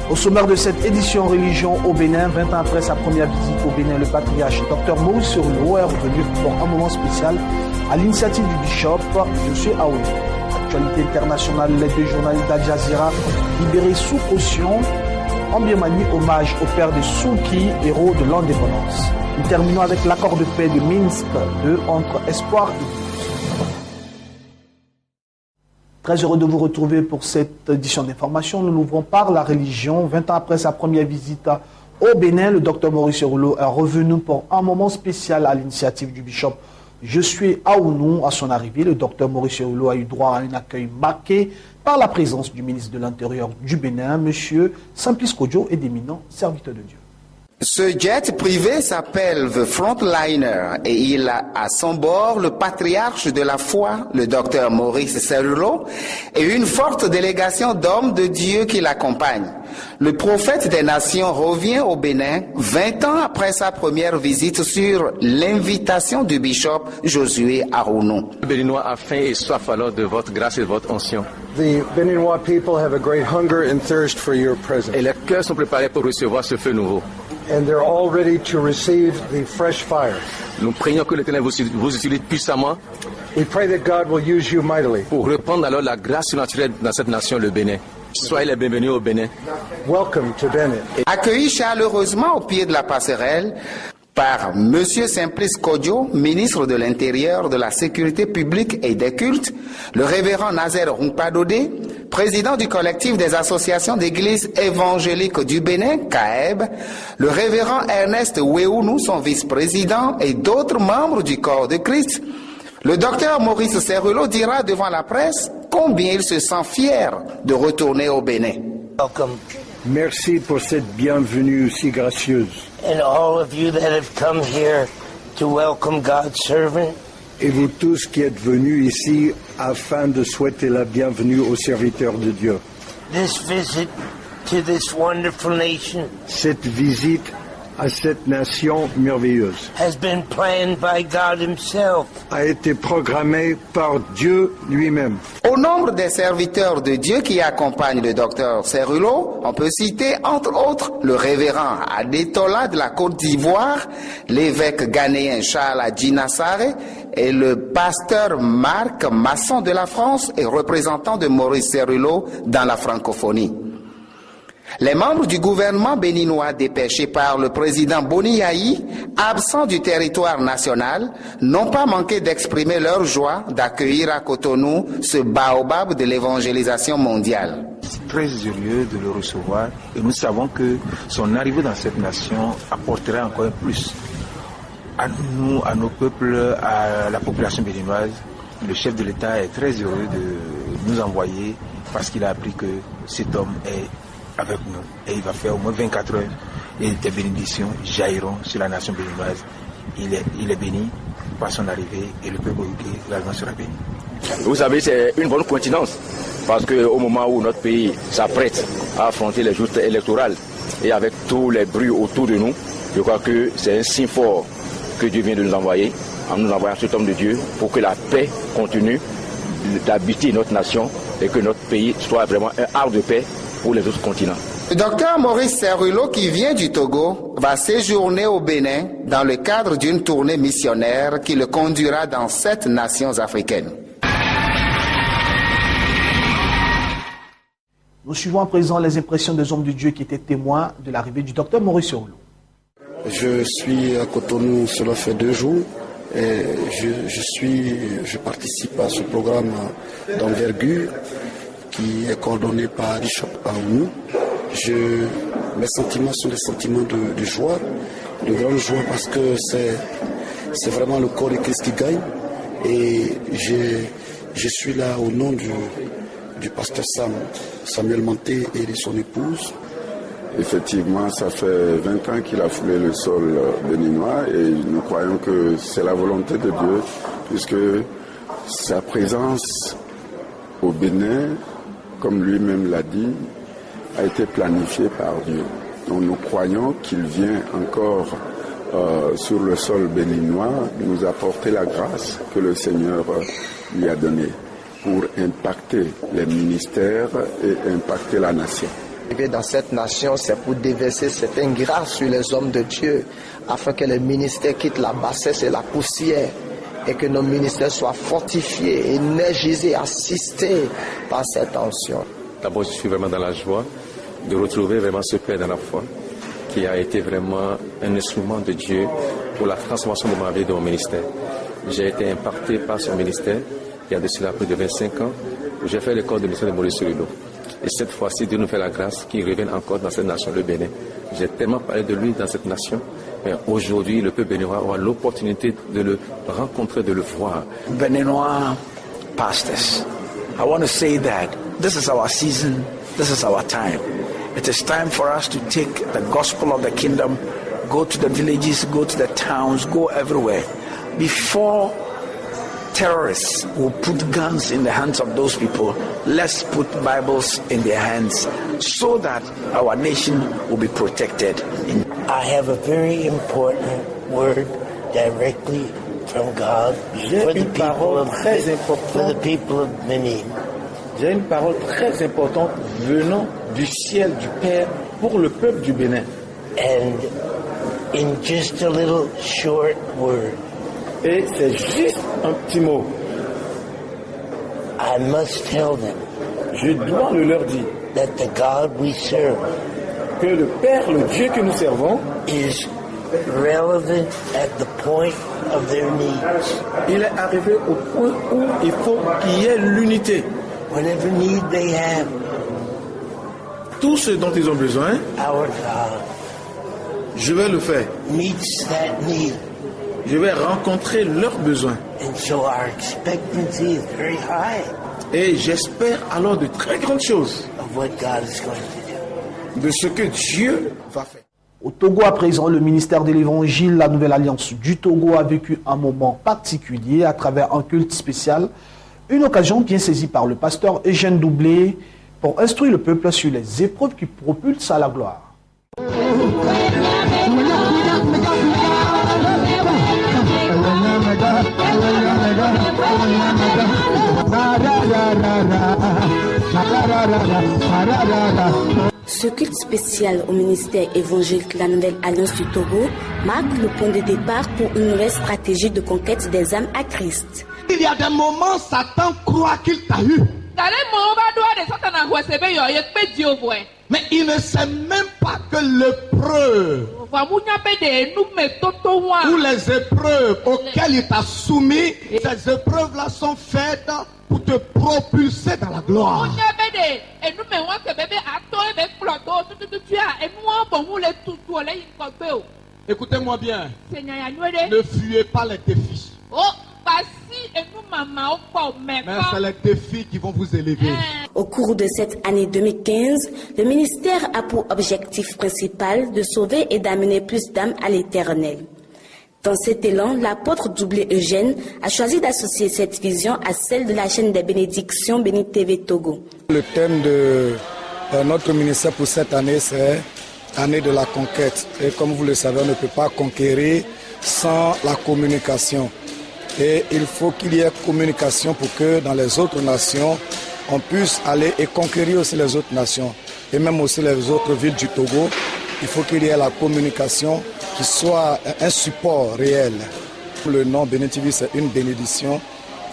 Au sommaire de cette édition Religion au Bénin, 20 ans après sa première visite au Bénin, le patriarche Dr Maurice Cerullo est revenu pour un moment spécial à l'initiative du bishop Josué Aoun. Actualité internationale, les deux journalistes d'Al Jazeera libérés sous caution. En Birmanie, hommage au père de Souki, héros de l'indépendance. Nous terminons avec l'accord de paix de Minsk II entre espoir et doute. Très heureux de vous retrouver pour cette édition d'information. Nous l'ouvrons par la religion. 20 ans après sa première visite au Bénin, le docteur Maurice Cerullo est revenu pour un moment spécial à l'initiative du bishop Josué Aoun. À son arrivée, le docteur Maurice Cerullo a eu droit à un accueil marqué par la présence du ministre de l'Intérieur du Bénin, M. Simplice Kodjo, et d'éminents serviteurs de Dieu. Ce jet privé s'appelle The Frontliner et il a à son bord le patriarche de la foi, le docteur Maurice Cerullo, et une forte délégation d'hommes de Dieu qui l'accompagnent. Le prophète des nations revient au Bénin 20 ans après sa première visite sur l'invitation du bishop Josué Aoun. Le Béninois a faim et soif alors de votre grâce et de votre onction. The Beninois people have a great hunger and thirst for your presence. Et les cœurs sont préparés pour recevoir ce feu nouveau. And they're all ready to receive the fresh fire. Nous prions que l'Éternel vous utilise puissamment. We pray that God will use you mightily. Pour répandre alors la grâce surnaturelle dans cette nation, le Bénin. Soyez les bienvenus au Bénin. Welcome to Benin. Accueilli chaleureusement au pied de la passerelle par M. Simplice Kodjo, ministre de l'Intérieur, de la Sécurité publique et des cultes, le révérend Nazer Runkpadodé, président du collectif des associations d'églises évangéliques du Bénin, CAEB, le révérend Ernest Wéounou, son vice-président, et d'autres membres du corps de Christ, le docteur Maurice Cerullo dira devant la presse combien il se sent fier de retourner au Bénin. Welcome. Merci pour cette bienvenue si gracieuse. And all of you that have come here to welcome God's servant. Et vous tous qui êtes venus ici afin de souhaiter la bienvenue aux serviteurs de Dieu. This visit to this wonderful nation Cette visite à cette nation merveilleuse has been planned by God himself. a été programmée par Dieu lui-même. Au nombre des serviteurs de Dieu qui accompagnent le docteur Cerullo, on peut citer entre autres le révérend Adetola de la Côte d'Ivoire, l'évêque ghanéen Charles Adjinassare et le pasteur Marc Masson de la France et représentant de Maurice Cerullo dans la francophonie. Les membres du gouvernement béninois dépêchés par le président Boni Yayi, absents du territoire national, n'ont pas manqué d'exprimer leur joie d'accueillir à Cotonou ce baobab de l'évangélisation mondiale. Très heureux de le recevoir et nous savons que son arrivée dans cette nation apportera encore plus à nous, à nos peuples, à la population béninoise. Le chef de l'État est très heureux de nous envoyer parce qu'il a appris que cet homme est avec nous et il va faire au moins 24 heures et des bénédictions jailliront sur la nation béninoise. Il est béni par son arrivée et le peuple également sera béni. Vous savez, c'est une bonne coïncidence parce qu'au moment où notre pays s'apprête à affronter les joutes électorales et avec tous les bruits autour de nous, je crois que c'est un signe fort que Dieu vient de nous envoyer, en nous envoyant cet homme de Dieu pour que la paix continue d'habiter notre nation et que notre pays soit vraiment un havre de paix pour les autres continents. Le docteur Maurice Cerullo, qui vient du Togo, va séjourner au Bénin dans le cadre d'une tournée missionnaire qui le conduira dans 7 nations africaines. Nous suivons à présent les impressions des hommes de Dieu qui étaient témoins de l'arrivée du docteur Maurice Cerullo. Je suis à Cotonou, cela fait 2 jours. Et je participe à ce programme d'envergure qui est coordonné par Bishop Aoun. Mes sentiments sont des sentiments de joie, de grande joie parce que c'est vraiment le corps de Christ qui gagne. Et je suis là au nom du pasteur Samuel Manté et de son épouse. Effectivement, ça fait 20 ans qu'il a foulé le sol béninois et nous croyons que c'est la volonté de Dieu puisque sa présence au Bénin, comme lui-même l'a dit, a été planifiée par Dieu. Donc nous croyons qu'il vient encore sur le sol béninois nous apporter la grâce que le Seigneur lui a donnée pour impacter les ministères et impacter la nation. Dans cette nation, c'est pour déverser certaines grâces sur les hommes de Dieu, afin que les ministères quittent la bassesse et la poussière, et que nos ministères soient fortifiés, énergisés, assistés par cette onction. D'abord, je suis vraiment dans la joie de retrouver vraiment ce Père dans la foi, qui a été vraiment un instrument de Dieu pour la transformation de ma vie, de mon ministère. J'ai été impacté par ce ministère il y a de cela plus de 25 ans, où j'ai fait l'école de ministère de Maurice Rulo. Et cette fois-ci, Dieu nous fait la grâce qu'il revienne encore dans cette nation, le Bénin. J'ai tellement parlé de lui dans cette nation, mais aujourd'hui, le peuple béninois aura l'opportunité de le rencontrer, de le voir. Béninois pastors, I want to say that this is our season, this is our time. It is time for us to take the gospel of the kingdom, go to the villages, go to the towns, go everywhere. Before terrorists will put guns in the hands of those people, let's put Bibles in their hands so that our nation will be protected. I have a very important word directly from God for the people of Benin. J'ai une parole très importante venant du ciel du Père pour le peuple du Bénin. And in just a little short word, et c'est juste un petit mot. I must tell them. Je dois le leur dire. That the God we serve. Que le Père, le Dieu que nous servons, is relevant at the point of their needs. Il est arrivé au point où il faut qu'il y ait l'unité. Whatever need they have. Tout ce dont ils ont besoin. Our God. Je vais le faire. Meets that need. Je vais rencontrer leurs besoins. And so our expectancy is very high. Et j'espère alors de très grandes choses. Of what God is going to do. De ce que Dieu va faire. Au Togo à présent, le ministère de l'Évangile, la Nouvelle Alliance du Togo a vécu un moment particulier à travers un culte spécial. Une occasion bien saisie par le pasteur Eugène Doublé pour instruire le peuple sur les épreuves qui propulsent à la gloire. Ce culte spécial au ministère évangélique de la Nouvelle Alliance du Togo marque le point de départ pour une nouvelle stratégie de conquête des âmes à Christ. Il y a des moments, Satan croit qu'il t'a eu. Mais il ne sait même pas que l'épreuve ou les épreuves auxquelles il t'a soumis, ces épreuves-là sont faites pour te propulser dans la gloire. Écoutez-moi bien. Ne fuyez pas les défis. Mais c'est les défis qui vont vous élever. Au cours de cette année 2015, le ministère a pour objectif principal de sauver et d'amener plus d'âmes à l'Éternel. Dans cet élan, l'apôtre Doublé Eugène a choisi d'associer cette vision à celle de la chaîne des bénédictions Béni TV Togo. Le thème de notre ministère pour cette année, c'est l'année de la conquête. Et comme vous le savez, on ne peut pas conquérir sans la communication. Et il faut qu'il y ait communication pour que dans les autres nations, on puisse aller et conquérir aussi les autres nations. Et même aussi les autres villes du Togo, il faut qu'il y ait la communication qui soit un support réel. Le nom Béni TV, c'est une bénédiction.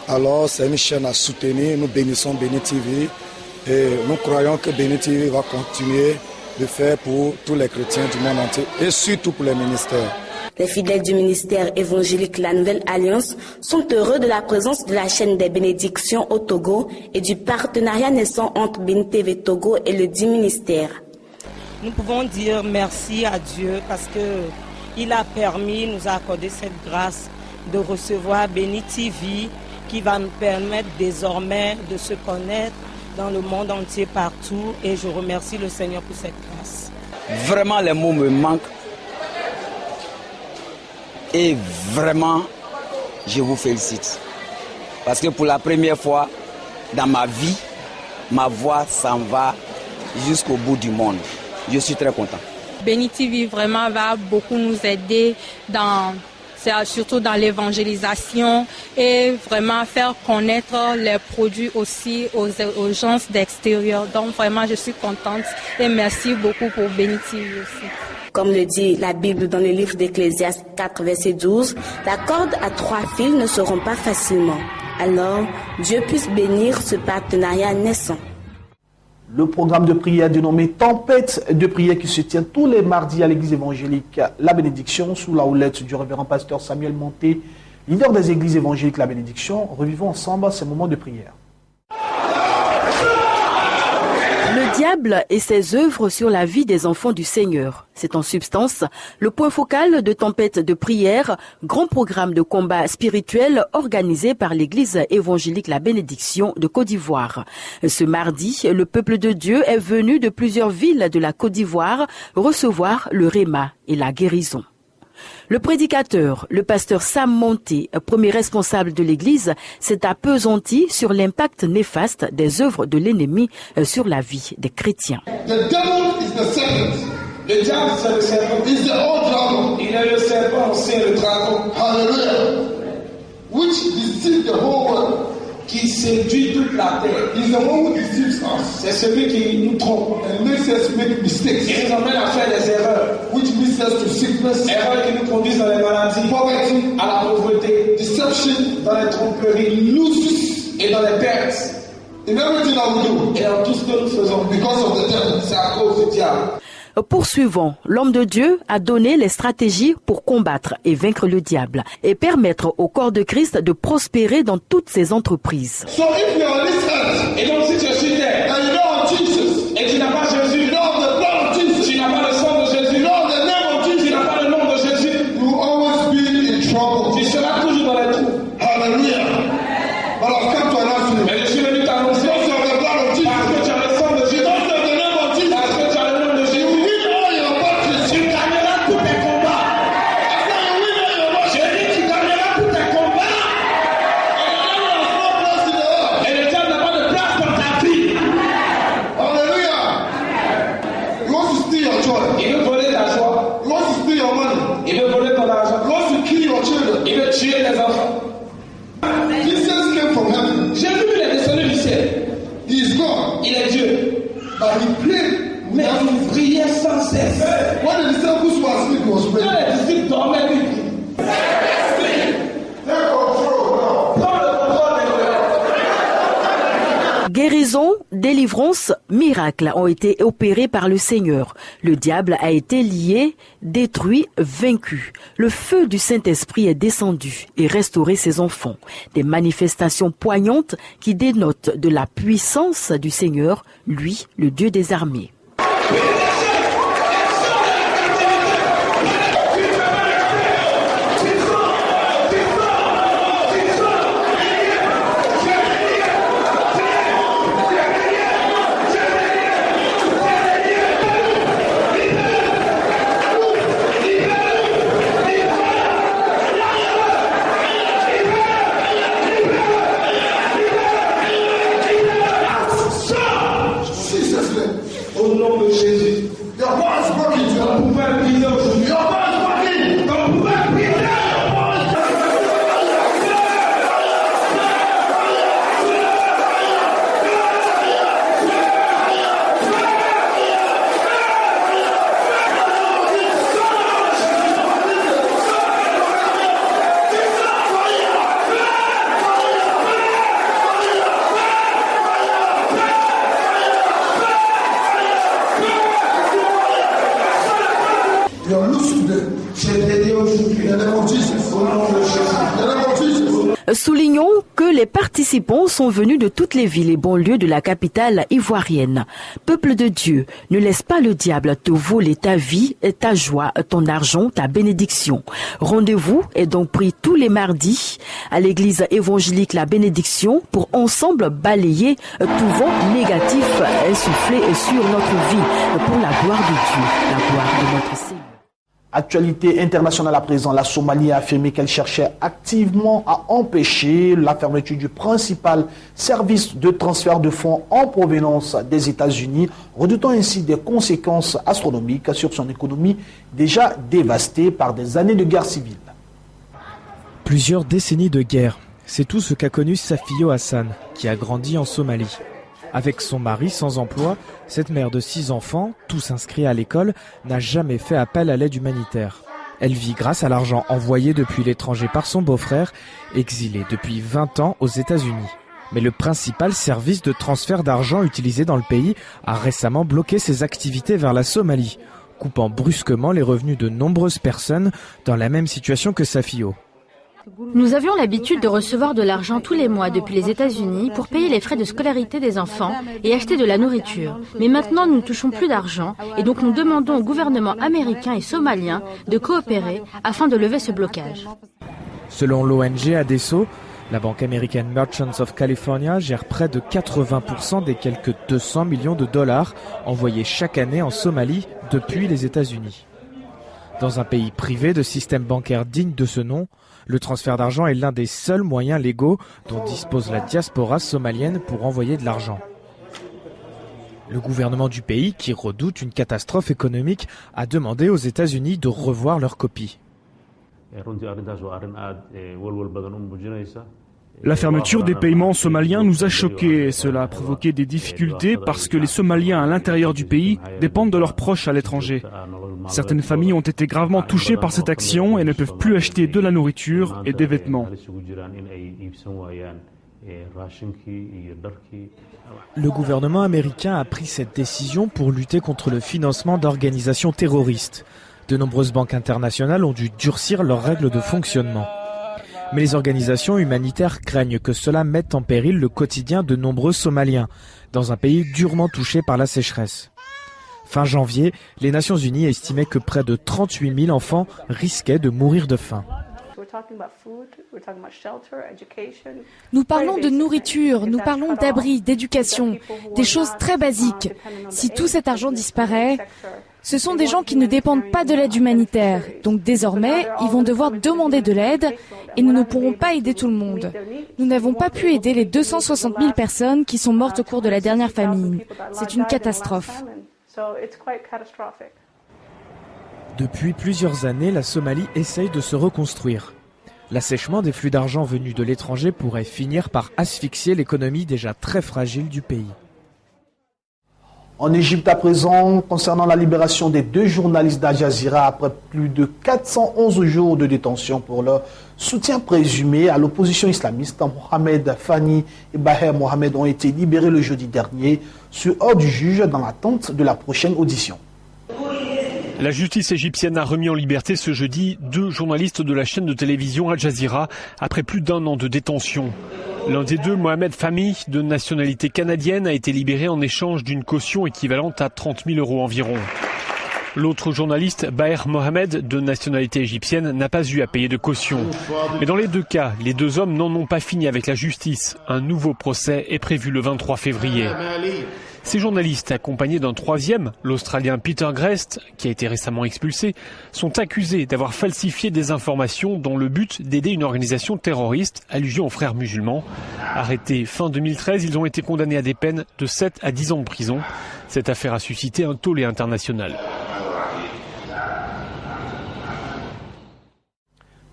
Alors c'est une chaîne à soutenir. Nous bénissons Béni TV et nous croyons que Béni TV va continuer de faire pour tous les chrétiens du monde entier et surtout pour les ministères. Les fidèles du ministère évangélique La Nouvelle Alliance sont heureux de la présence de la chaîne des bénédictions au Togo et du partenariat naissant entre Béni TV Togo et le dit ministère. Nous pouvons dire merci à Dieu parce qu'il a permis, nous a accordé cette grâce de recevoir Béni TV qui va nous permettre désormais de se connaître dans le monde entier partout et je remercie le Seigneur pour cette grâce. Vraiment les mots me manquent. Et vraiment, je vous félicite. Parce que pour la première fois dans ma vie, ma voix s'en va jusqu'au bout du monde. Je suis très content. Béni TV vraiment va beaucoup nous aider dans c'est surtout dans l'évangélisation et vraiment faire connaître les produits aussi aux gens d'extérieur. Donc vraiment, je suis contente et merci beaucoup pour Béni TV aussi. Comme le dit la Bible dans le livre d'Ecclésiaste 4, verset 12, la corde à 3 fils ne se rompt pas facilement. Alors, Dieu puisse bénir ce partenariat naissant. Le programme de prière dénommé Tempête de prière qui se tient tous les mardis à l'église évangélique La Bénédiction sous la houlette du révérend pasteur Samuel Monté, leader des églises évangéliques La Bénédiction. Revivons ensemble ces moments de prière. Le diable et ses œuvres sur la vie des enfants du Seigneur. C'est en substance le point focal de Tempête de prière, grand programme de combat spirituel organisé par l'église évangélique La Bénédiction de Côte d'Ivoire. Ce mardi, le peuple de Dieu est venu de plusieurs villes de la Côte d'Ivoire recevoir le réma et la guérison. Le prédicateur, le pasteur Sam Monté, premier responsable de l'église, s'est appesanti sur l'impact néfaste des œuvres de l'ennemi sur la vie des chrétiens. The devil is the serpent. Le diable, c'est le serpent. He's the old dragon. Il est le serpent ancien, le dragon. Hallelujah. Which deceives the whole world. Qui séduit toute la terre. He's the one who deceives us. C'est celui qui nous trompe. And makes us make mistakes. Il nous emmène à faire des erreurs. Which leads us to sickness. Erreurs qui nous conduisent dans les maladies. Poverty. À la pauvreté. Deception. Dans les tromperies. Losses. Et dans les pertes. In everything that we do. Et dans tout ce que nous faisons. Because of the devil. C'est à cause du diable. Poursuivant, l'homme de Dieu a donné les stratégies pour combattre et vaincre le diable et permettre au corps de Christ de prospérer dans toutes ses entreprises. So if you are on this earth, et donc si tu es sur terre, and you don't have Jesus, et tu n'as pas Jésus, you don't have the blood of Jesus, tu n'as pas le sang de Jésus, you don't have the name of Jesus, tu n'as pas le nom de Jésus, you will always be in trouble. Tu seras toujours dans les trous. Hallelujah. But I've come to announce you. Mais je suis venu t'annoncer. Parce que tu as le sang de Jésus. Parce que tu as le nom de Jésus. Parce que tu as le nom de Jésus. Tu gagneras tous tes combats. Je dis tu gagneras tous tes combats. Et le diable n'a pas de place dans ta vie. Hallelujah. You want to steal your joy. Il veut voler ta joie. You want to steal your money. Il veut voler ton argent. You want to kill your children. Il veut tuer les enfants. Jesus came from heaven. Jésus est descendu du ciel. He is God. Il est Dieu. But he prayed. Mais il priait sans cesse. When the disciples were asleep, he was praying. Quand les disciples dormaient, lui priait. Guérison, délivrance, miracles ont été opérés par le Seigneur. Le diable a été lié, détruit, vaincu. Le feu du Saint-Esprit est descendu et restauré ses enfants. Des manifestations poignantes qui dénotent de la puissance du Seigneur, lui, le Dieu des armées. Au nom de Jésus. Your power is working. Ton pouvoir est brisé aujourd'hui. Your power is working. Ton pouvoir est brisé. Soulignons que les participants sont venus de toutes les villes et banlieues de la capitale ivoirienne. Peuple de Dieu, ne laisse pas le diable te voler ta vie, ta joie, ton argent, ta bénédiction. Rendez-vous est donc pris tous les mardis à l'église évangélique La Bénédiction pour ensemble balayer tout vent négatif insufflé sur notre vie pour la gloire de Dieu, la gloire de notre Seigneur. Actualité internationale à présent, la Somalie a affirmé qu'elle cherchait activement à empêcher la fermeture du principal service de transfert de fonds en provenance des États-Unis, redoutant ainsi des conséquences astronomiques sur son économie déjà dévastée par des années de guerre civile. Plusieurs décennies de guerre, c'est tout ce qu'a connu Safio Hassan, qui a grandi en Somalie. Avec son mari sans emploi, cette mère de 6 enfants, tous inscrits à l'école, n'a jamais fait appel à l'aide humanitaire. Elle vit grâce à l'argent envoyé depuis l'étranger par son beau-frère, exilé depuis 20 ans aux États-Unis. Mais le principal service de transfert d'argent utilisé dans le pays a récemment bloqué ses activités vers la Somalie, coupant brusquement les revenus de nombreuses personnes dans la même situation que Safio. Nous avions l'habitude de recevoir de l'argent tous les mois depuis les États-Unis pour payer les frais de scolarité des enfants et acheter de la nourriture. Mais maintenant, nous ne touchons plus d'argent et donc nous demandons au gouvernement américain et somalien de coopérer afin de lever ce blocage. Selon l'ONG ADESO, la banque américaine Merchants of California gère près de 80% des quelques 200 millions de dollars envoyés chaque année en Somalie depuis les États-Unis. Dans un pays privé de système bancaire digne de ce nom, le transfert d'argent est l'un des seuls moyens légaux dont dispose la diaspora somalienne pour envoyer de l'argent. Le gouvernement du pays, qui redoute une catastrophe économique, a demandé aux États-Unis de revoir leur copie. La fermeture des paiements somaliens nous a choqués et cela a provoqué des difficultés parce que les Somaliens à l'intérieur du pays dépendent de leurs proches à l'étranger. Certaines familles ont été gravement touchées par cette action et ne peuvent plus acheter de la nourriture et des vêtements. Le gouvernement américain a pris cette décision pour lutter contre le financement d'organisations terroristes. De nombreuses banques internationales ont dû durcir leurs règles de fonctionnement. Mais les organisations humanitaires craignent que cela mette en péril le quotidien de nombreux Somaliens, dans un pays durement touché par la sécheresse. Fin janvier, les Nations Unies estimaient que près de 38 000 enfants risquaient de mourir de faim. Nous parlons de nourriture, nous parlons d'abri, d'éducation, des choses très basiques. Si tout cet argent disparaît, ce sont des gens qui ne dépendent pas de l'aide humanitaire. Donc désormais, ils vont devoir demander de l'aide et nous ne pourrons pas aider tout le monde. Nous n'avons pas pu aider les 260 000 personnes qui sont mortes au cours de la dernière famine. C'est une catastrophe. Depuis plusieurs années, la Somalie essaye de se reconstruire. L'assèchement des flux d'argent venus de l'étranger pourrait finir par asphyxier l'économie déjà très fragile du pays. En Égypte à présent, concernant la libération des 2 journalistes d'Al Jazeera après plus de 411 jours de détention pour leur soutien présumé à l'opposition islamiste, Mohamed Fani et Baher Mohamed ont été libérés le jeudi dernier sur ordre du juge dans l'attente de la prochaine audition. La justice égyptienne a remis en liberté ce jeudi 2 journalistes de la chaîne de télévision Al Jazeera après plus d'1 an de détention. L'un des 2, Mohamed Fahmy, de nationalité canadienne, a été libéré en échange d'une caution équivalente à 30 000 € environ. L'autre journaliste, Baher Mohamed, de nationalité égyptienne, n'a pas eu à payer de caution. Mais dans les 2 cas, les 2 hommes n'en ont pas fini avec la justice. Un nouveau procès est prévu le 23 février. Ces journalistes, accompagnés d'un 3e, l'Australien Peter Grest, qui a été récemment expulsé, sont accusés d'avoir falsifié des informations dans le but d'aider une organisation terroriste, allusion aux frères musulmans. Arrêtés fin 2013, ils ont été condamnés à des peines de 7 à 10 ans de prison. Cette affaire a suscité un tollé international.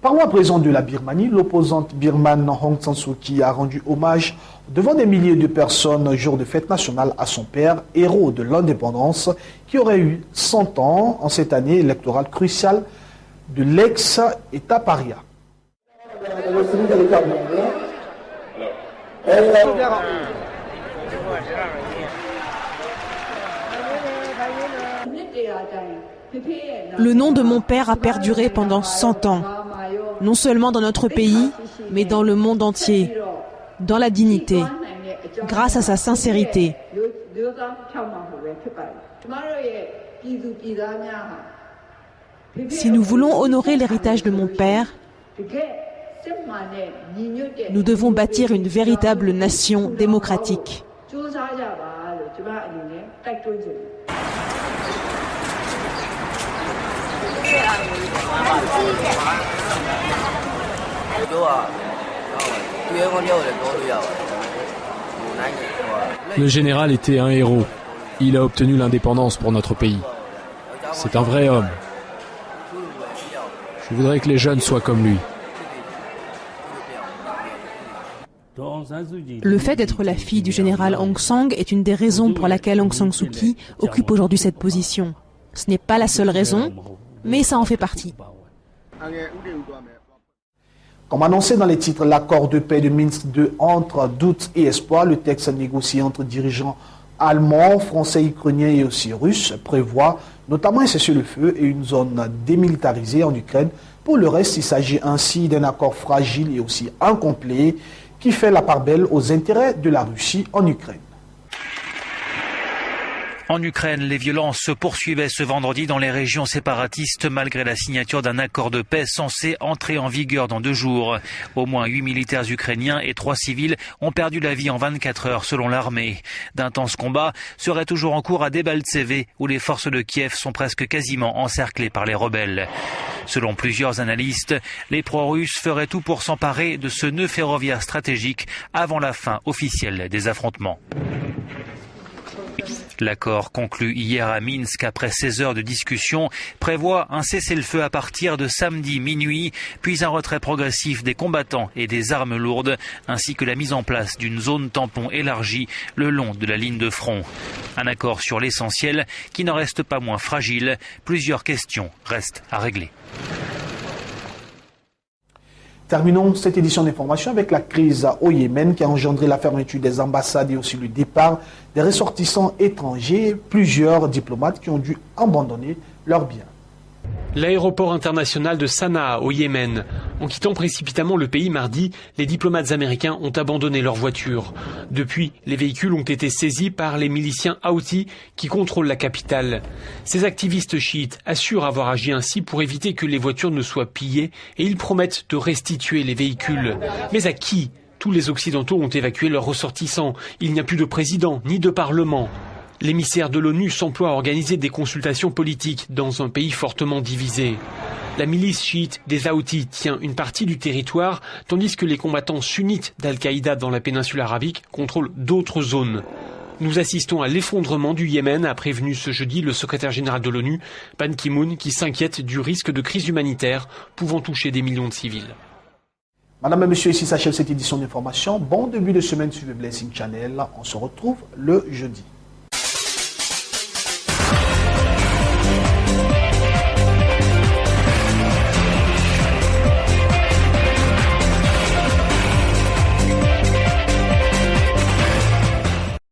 Parlons à présent de la Birmanie. L'opposante birmane Aung San Suu Kyi a rendu hommage devant des milliers de personnes jour de fête nationale à son père, héros de l'indépendance, qui aurait eu 100 ans en cette année électorale cruciale de l'ex-État paria. Le nom de mon père a perduré pendant 100 ans, non seulement dans notre pays, mais dans le monde entier, dans la dignité, grâce à sa sincérité. Si nous voulons honorer l'héritage de mon père, nous devons bâtir une véritable nation démocratique. Le général était un héros. Il a obtenu l'indépendance pour notre pays. C'est un vrai homme. Je voudrais que les jeunes soient comme lui. Le fait d'être la fille du général Aung San est une des raisons pour laquelle Aung San Suu Kyi occupe aujourd'hui cette position. Ce n'est pas la seule raison, mais ça en fait partie. Comme annoncé dans les titres, l'accord de paix de Minsk II entre doute et espoir, le texte négocié entre dirigeants allemands, français, ukrainiens et aussi russes prévoit notamment un cessez-le-feu et une zone démilitarisée en Ukraine. Pour le reste, il s'agit ainsi d'un accord fragile et aussi incomplet qui fait la part belle aux intérêts de la Russie en Ukraine. En Ukraine, les violences se poursuivaient ce vendredi dans les régions séparatistes malgré la signature d'un accord de paix censé entrer en vigueur dans 2 jours. Au moins 8 militaires ukrainiens et 3 civils ont perdu la vie en 24 heures selon l'armée. D'intenses combats seraient toujours en cours à Debaltseve où les forces de Kiev sont presque quasiment encerclées par les rebelles. Selon plusieurs analystes, les pro-russes feraient tout pour s'emparer de ce nœud ferroviaire stratégique avant la fin officielle des affrontements. L'accord conclu hier à Minsk après 16 heures de discussion prévoit un cessez-le-feu à partir de samedi minuit, puis un retrait progressif des combattants et des armes lourdes, ainsi que la mise en place d'une zone tampon élargie le long de la ligne de front. Un accord sur l'essentiel qui n'en reste pas moins fragile. Plusieurs questions restent à régler. Terminons cette édition d'information avec la crise au Yémen qui a engendré la fermeture des ambassades et aussi le départ des ressortissants étrangers, plusieurs diplomates qui ont dû abandonner leurs biens. L'aéroport international de Sanaa au Yémen. En quittant précipitamment le pays mardi, les diplomates américains ont abandonné leurs voitures. Depuis, les véhicules ont été saisis par les miliciens Houthis qui contrôlent la capitale. Ces activistes chiites assurent avoir agi ainsi pour éviter que les voitures ne soient pillées et ils promettent de restituer les véhicules. Mais à qui ? Tous les Occidentaux ont évacué leurs ressortissants. Il n'y a plus de président ni de parlement. L'émissaire de l'ONU s'emploie à organiser des consultations politiques dans un pays fortement divisé. La milice chiite des Houthis tient une partie du territoire, tandis que les combattants sunnites d'Al-Qaïda dans la péninsule arabique contrôlent d'autres zones. Nous assistons à l'effondrement du Yémen, a prévenu ce jeudi le secrétaire général de l'ONU, Ban Ki-moon, qui s'inquiète du risque de crise humanitaire pouvant toucher des millions de civils. Madame et monsieur, ici s'achève cette édition d'information. Bon début de semaine sur le Blessing Channel. On se retrouve le jeudi.